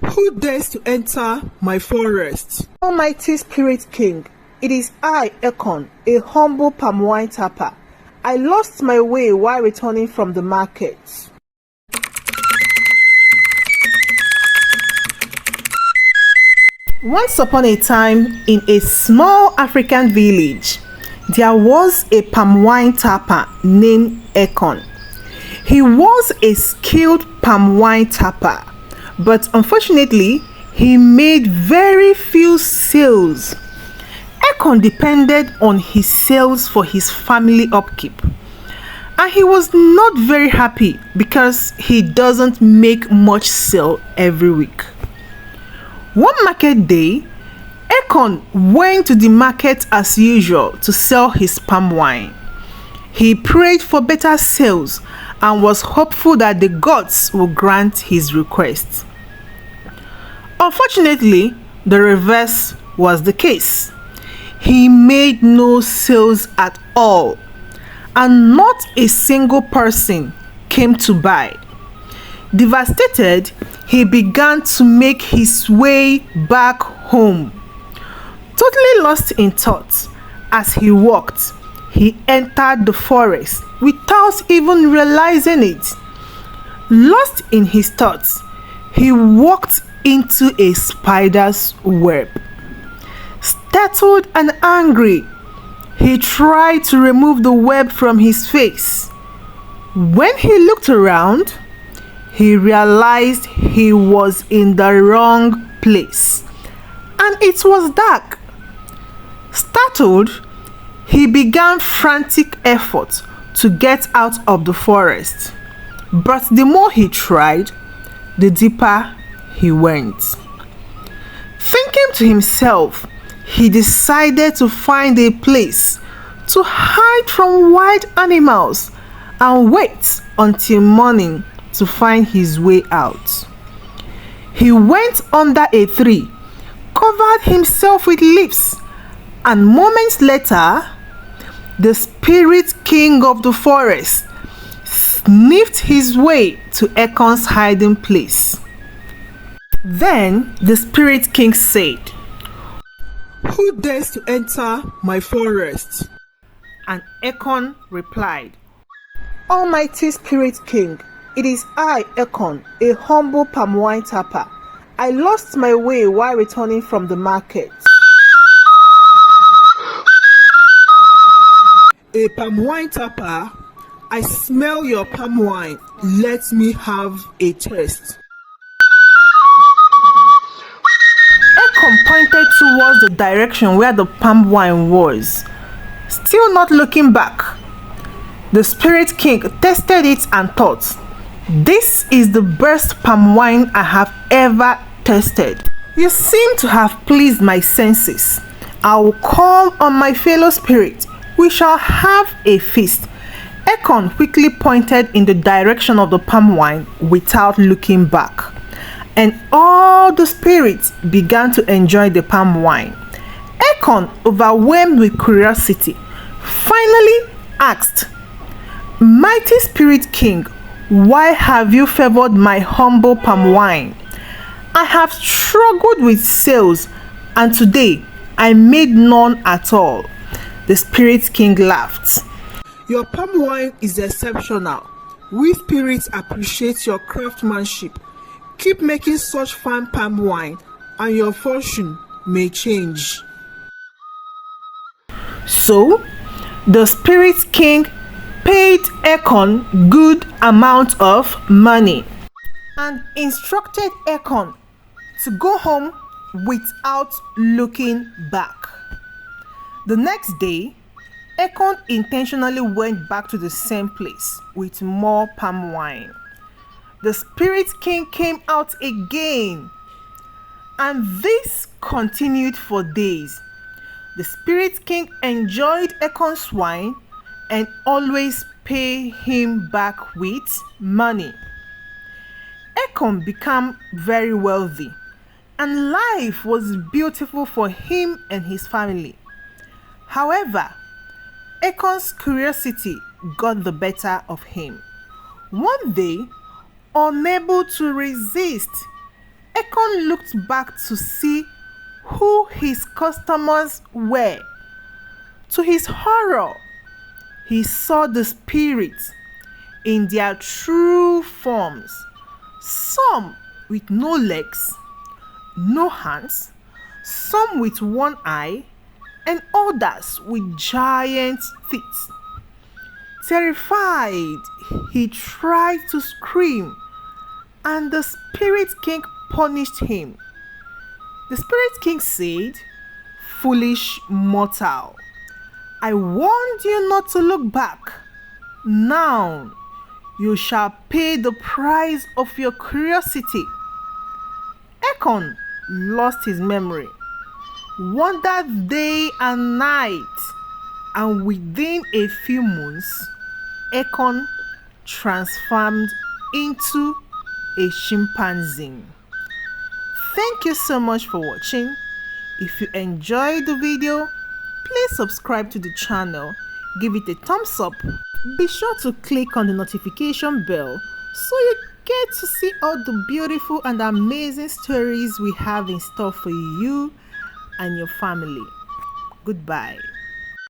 Who dares to enter my forest? Almighty Spirit King, it is I, Akon, a humble palm wine tapper. I lost my way while returning from the market. Once upon a time, in a small African village, there was a palm wine tapper named Akon. He was a skilled palm wine tapper, but unfortunately, he made very few sales. Akon depended on his sales for his family upkeep, and he was not very happy because he doesn't make much sale every week. One market day, Akon went to the market as usual to sell his palm wine. He prayed for better sales and was hopeful that the gods would grant his request. Unfortunately, the reverse was the case. He made no sales at all, and not a single person came to buy. Devastated, he began to make his way back home. Totally lost in thought, as he walked, he entered the forest without even realizing it. Lost in his thoughts, he walked into a spider's web. Startled and angry, he tried to remove the web from his face. When he looked around, he realized he was in the wrong place, and it was dark. Startled, he began frantic efforts to get out of the forest, but the more he tried, the deeper he went. Thinking to himself, he decided to find a place to hide from wild animals and wait until morning to find his way out. He went under a tree, covered himself with leaves, and moments later, the spirit king of the forest sniffed his way to Akon's hiding place. Then the spirit king said, Who dares to enter my forest? And Akon replied, Almighty Spirit King, it is I, Akon, a humble palm wine tapper. I lost my way while returning from the market. A palm wine tapper? I smell your palm wine. Let me have a taste. Akon pointed towards the direction where the palm wine was. Still not looking back, the Spirit King tasted it and thought, this is the best palm wine I have ever tasted. You seem to have pleased my senses. I will call on my fellow spirit. We shall have a feast. Akon quickly pointed in the direction of the palm wine without looking back, and all the spirits began to enjoy the palm wine. Akon, overwhelmed with curiosity, finally asked, Mighty Spirit King, why have you favored my humble palm wine? I have struggled with sales, and today I made none at all. The Spirit King laughed. Your palm wine is exceptional. We spirits appreciate your craftsmanship. Keep making such fine palm wine, and your fortune may change. So, the Spirit King paid Akon good amount of money and instructed Akon to go home without looking back. The next day, Akon intentionally went back to the same place with more palm wine. The Spirit King came out again, and this continued for days. The Spirit King enjoyed Akon's wine and always paid him back with money. Akon became very wealthy, and life was beautiful for him and his family. However, Akon's curiosity got the better of him. One day, unable to resist, Akon looked back to see who his customers were. To his horror, he saw the spirits in their true forms, some with no legs, no hands, some with one eye, and others with giant feet. Terrified, he tried to scream, and the Spirit King punished him. The Spirit King said, "Foolish mortal, I warned you not to look back. Now you shall pay the price of your curiosity." Akon lost his memory, wandered day and night, and within a few months, Akon transformed into a chimpanzee. Thank you so much for watching. If you enjoyed the video, please subscribe to the channel, give it a thumbs up. Be sure to click on the notification bell so you get to see all the beautiful and amazing stories we have in store for you and your family. Goodbye.